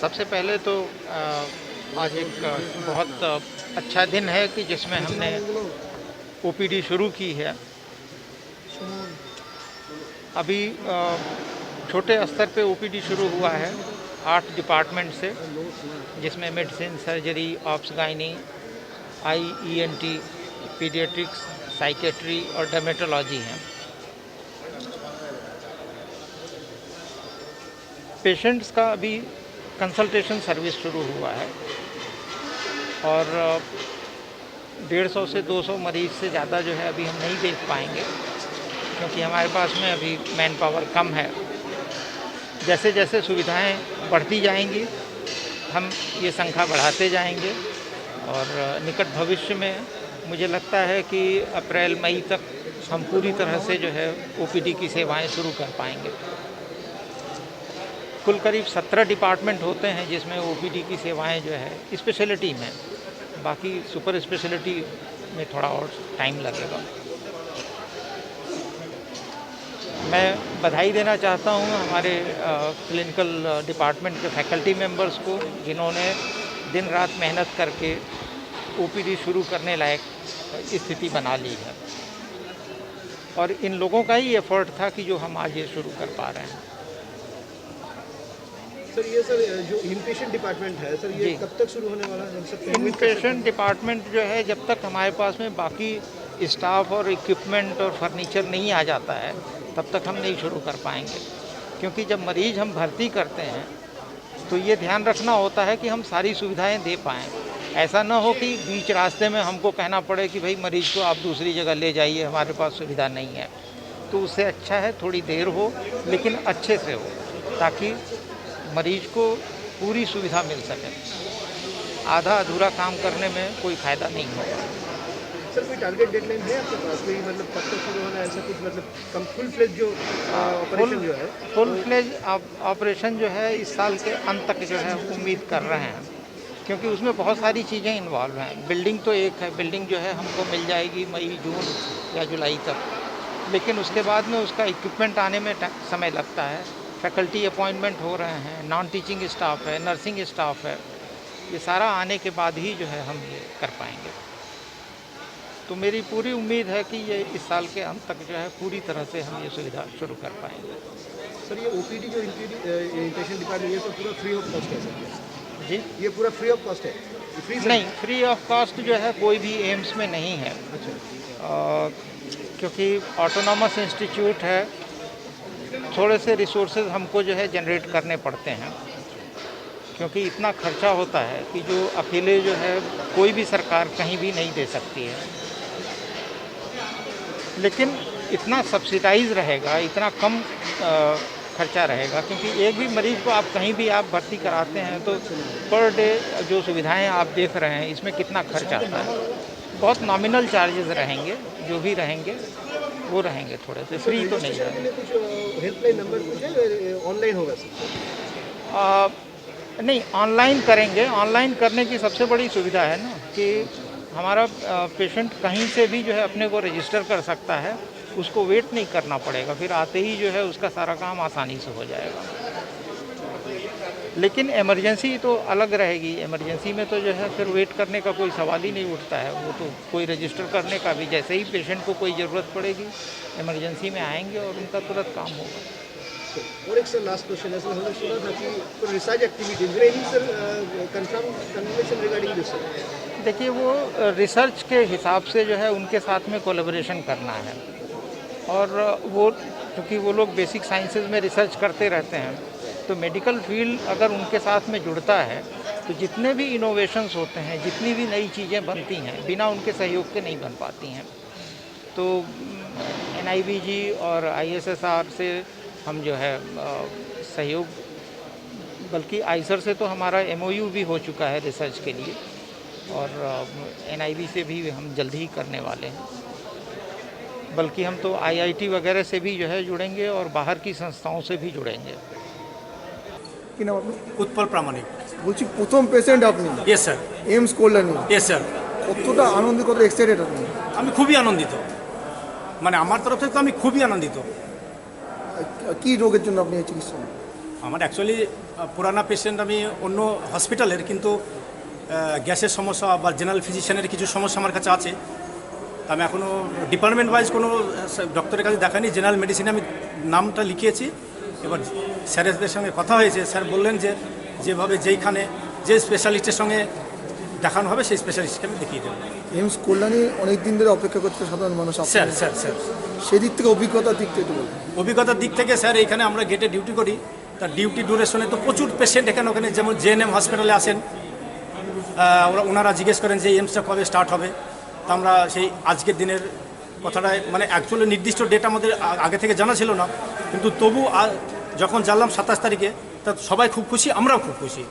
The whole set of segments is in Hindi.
सबसे पहले तो आज एक बहुत अच्छा दिन है कि जिसमें हमने ओपीडी शुरू की है। अभी छोटे स्तर पे ओपीडी शुरू हुआ है 8 डिपार्टमेंट से, जिसमें medicine, surgery, obs gynae, IENT, paediatrics, psychiatry और डर्मेटोलॉजी हैं। पेशेंट्स का अभी कंसल्टेशन सर्विस शुरू हुआ है और 150 से 200 मरीज़ से ज़्यादा जो है अभी हम नहीं देख पाएंगे, क्योंकि हमारे पास में अभी मैन पावर कम है। जैसे जैसे सुविधाएं बढ़ती जाएंगी हम ये संख्या बढ़ाते जाएंगे और निकट भविष्य में मुझे लगता है कि अप्रैल मई तक हम पूरी तरह से जो है ओपीडी की सेवाएं शुरू कर पाएंगे। कुल करीब 17 डिपार्टमेंट होते हैं जिसमें ओपीडी की सेवाएं जो है स्पेशलिटी में, बाकी सुपर स्पेशलिटी में थोड़ा और टाइम लगेगा। मैं बधाई देना चाहता हूं हमारे क्लिनिकल डिपार्टमेंट के फैकल्टी मेंबर्स को, जिन्होंने दिन रात मेहनत करके ओपीडी शुरू करने लायक स्थिति बना ली है, और इन लोगों का ही एफर्ट था कि जो हम आज ये शुरू कर पा रहे हैं। सर जो इनपेशेंट डिपार्टमेंट है सर, ये कब तक शुरू होने वाला है? इनपेशेंट डिपार्टमेंट जो है, जब तक हमारे पास में बाकी स्टाफ और इक्विपमेंट और फर्नीचर नहीं आ जाता है तब तक हम नहीं शुरू कर पाएंगे, क्योंकि जब मरीज़ हम भर्ती करते हैं तो ये ध्यान रखना होता है कि हम सारी सुविधाएं दे पाएँ। ऐसा ना हो कि बीच रास्ते में हमको कहना पड़े कि भाई मरीज़ को आप दूसरी जगह ले जाइए, हमारे पास सुविधा नहीं है। तो उससे अच्छा है थोड़ी देर हो लेकिन अच्छे से हो, ताकि मरीज को पूरी सुविधा मिल सके। आधा अधूरा काम करने में कोई फ़ायदा नहीं होगा। सर कोई टारगेट डेडलाइन है आपके पास? कोई मतलब कब तक शुरू होना है, ऐसा कुछ मतलब कम फुल फ्लेज जो ऑपरेशन जो है? फुल फ्लेज ऑपरेशन जो है इस साल के अंत तक जो है उम्मीद कर रहे हैं, क्योंकि उसमें बहुत सारी चीज़ें इन्वॉल्व हैं। बिल्डिंग तो एक है, बिल्डिंग जो है हमको मिल जाएगी मई, जून या जुलाई तक, लेकिन उसके बाद में उसका इक्विपमेंट आने में समय लगता है। फैकल्टी अपॉइंटमेंट हो रहे हैं, नॉन टीचिंग स्टाफ है, नर्सिंग स्टाफ है, ये सारा आने के बाद ही जो है हम ये कर पाएंगे। तो मेरी पूरी उम्मीद है कि ये इस साल के अंत तक जो है पूरी तरह से हम ये सुविधा शुरू कर पाएंगे। सर ये ओपीडी जो इनपेशेंट डिपार्टमेंट, ये तो पूरा फ्री ऑफ कॉस्ट है सर? जी, ये पूरा फ्री ऑफ कॉस्ट है? फ्री नहीं, फ्री ऑफ कॉस्ट जो है कोई भी एम्स में नहीं है। अच्छा। क्योंकि ऑटोनॉमस इंस्टीट्यूट है, थोड़े से रिसोर्सेज हमको जो है जनरेट करने पड़ते हैं, क्योंकि इतना खर्चा होता है कि जो अकेले जो है कोई भी सरकार कहीं भी नहीं दे सकती है। लेकिन इतना सब्सिडाइज रहेगा, इतना कम खर्चा रहेगा, क्योंकि एक भी मरीज़ को आप कहीं भी आप भर्ती कराते हैं तो पर डे जो सुविधाएं आप देख रहे हैं इसमें कितना खर्च आता है। बहुत नॉमिनल चार्जेस रहेंगे, जो भी रहेंगे वो रहेंगे, थोड़े से फ्री तो नहीं रहेंगे। कुछ हेल्पलाइन नंबर कुछ है, ऑनलाइन होगा सर? नहीं, ऑनलाइन करेंगे। ऑनलाइन करने की सबसे बड़ी सुविधा है ना कि हमारा पेशेंट कहीं से भी जो है अपने को रजिस्टर कर सकता है, उसको वेट नहीं करना पड़ेगा, फिर आते ही जो है उसका सारा काम आसानी से हो जाएगा। लेकिन इमरजेंसी तो अलग रहेगी। इमरजेंसी में तो जो है फिर वेट करने का कोई सवाल ही नहीं उठता है, वो तो कोई रजिस्टर करने का भी, जैसे ही पेशेंट को कोई ज़रूरत पड़ेगी इमरजेंसी में आएंगे और उनका तुरंत काम होगा। और एक सर लास्ट क्वेश्चन है सर, हमने सुना था कि research activities any sir confirmation regarding this? देखिए, वो रिसर्च के हिसाब से जो है उनके साथ में कोलैबोरेशन करना है, और वो क्योंकि वो लोग बेसिक साइंसेज में रिसर्च करते रहते हैं, तो मेडिकल फील्ड अगर उनके साथ में जुड़ता है तो जितने भी इनोवेशंस होते हैं, जितनी भी नई चीज़ें बनती हैं, बिना उनके सहयोग के नहीं बन पाती हैं। तो NIBG और ISSR से हम जो है सहयोग, बल्कि आइसर से तो हमारा MOU भी हो चुका है रिसर्च के लिए, और NIB से भी हम जल्द ही करने वाले हैं। बल्कि हम तो IIT वगैरह से भी जो है जुड़ेंगे और बाहर की संस्थाओं से भी जुड़ेंगे। কি নাম আপনার? উৎপল প্রামাণিক। বলছি প্রথম পেশেন্ট আপনি yes sir. AIIMS Kalyani, yes sir. কতটা আনন্দিত, কত এক্সাইটেড আপনি? আমি খুবই আনন্দিত, মানে আমার তরফ থেকে তো আমি খুবই আনন্দিত। কি রোগের জন্য আপনি এই চিকিৎসা? আমার অ্যাকচুয়ালি পুরানা পেশেন্ট, আমি অন্য হসপিটালের, কিন্তু গ্যাসের সমস্যা বা জেনারেল ফিজিশিয়ানের কিছু সমস্যা আমার কাছে আছে। আমি এখনও ডিপার্টমেন্ট ওয়াইজ কোনো ডক্টরের কাছে দেখাইনি। জেনারেল মেডিসিনে আমি নামটা লিখিয়েছি। এবার স্যারেদের সঙ্গে কথা হয়েছে, স্যার বললেন যে যেভাবে যেইখানে যে স্পেশালিস্টের সঙ্গে দেখানো হবে সেই স্পেশালিস্টকে আমি দেখিয়ে দেবো। এইমস কল্যাণী অনেক দিন ধরে অপেক্ষা করছে সাধারণ মানুষ। স্যার স্যার স্যার সেই দিক থেকে অভিজ্ঞতার দিক থেকে একটু বলুন। অভিজ্ঞতার দিক থেকে স্যার, এখানে আমরা গেটে ডিউটি করি, তার ডিউটি ডিউরেশনে তো প্রচুর পেশেন্ট এখানে ওখানে, যেমন জেএনএম হসপিটালে আসেন, ওনারা জিজ্ঞেস করেন যে এইমসটা কবে স্টার্ট হবে। তা আমরা সেই আজকের দিনের কথাটা, মানে অ্যাকচুয়ালি নির্দিষ্ট ডেট আমাদের আগে থেকে জানা ছিল না, কিন্তু তবু যখন জানলাম 27 তারিখে, তা সবাই খুব খুশি, আমরাও খুব খুশি।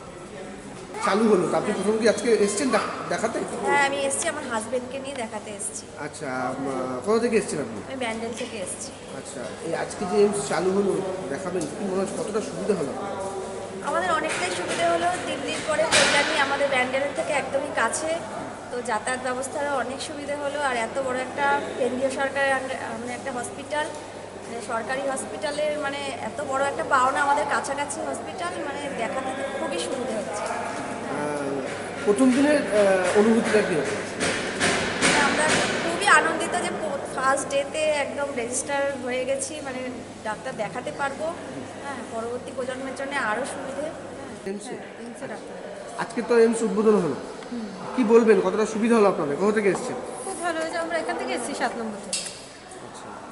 চালু হলো, তা আপনি প্রথম কি আজকে এসেছেন দেখাতে? হ্যাঁ, আমি এসেছি, আমার হাজবেন্ডকে নিয়ে দেখাতে এসেছি। আচ্ছা, কোথা থেকে এসেছেন আপনি? আমি ব্যান্ডেল থেকে এসেছি। আচ্ছা, এই আজকে যে এইমস চালু হলো দেখাবেন, কি মনে হচ্ছে কতটা সুবিধা হলো? আমাদের অনেকটাই সুবিধা হলো। দিল্লির পরে কল্যাণী আমাদের ব্যান্ডেলের থেকে একদমই কাছে, তো যাতায়াত ব্যবস্থারও অনেক সুবিধা হলো। আর এত বড় একটা কেন্দ্রীয় সরকারের মানে একটা হসপিটাল, মানে সরকারি হসপিটালের মানে এত বড় একটা পাওনা, আমাদের কাছাকাছি হসপিটাল, মানে দেখাতে তো খুবই সুবিধা হচ্ছে। প্রথম দিনের অনুভূতিটা কী হবে? আমরা খুবই আনন্দিত যে ফার্স্ট ডেতে একদম রেজিস্টার হয়ে গেছি, মানে ডাক্তার দেখাতে পারবো। হ্যাঁ, পরবর্তী প্রজন্মের জন্য আরও সুবিধে। আজকে তো এইমস উদ্বোধন হলো, কি বলবেন, কতটা সুবিধা হলো আপনাদের? কোথা থেকে এসেছেন? খুব ভালো হয়েছে, আমরা এখান থেকে এসেছি 7 নম্বর থেকে।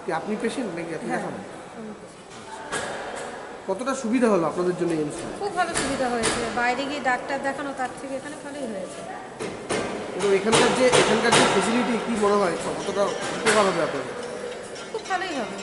কি আপনি পেশেন্ট নাকি আপনি দেখাবেন? কতটা সুবিধা হলো আপনাদের জন্য এইমস? খুব ভালো সুবিধা হয়েছে, বাইরে গিয়ে ডাক্তার দেখানো তার থেকে এখানে ভালোই হয়েছে। এবং এখানকার যে ফেসিলিটি কি মনে হয় কতটা উপকার হবে আপনাদের? খুব ভালোই হবে।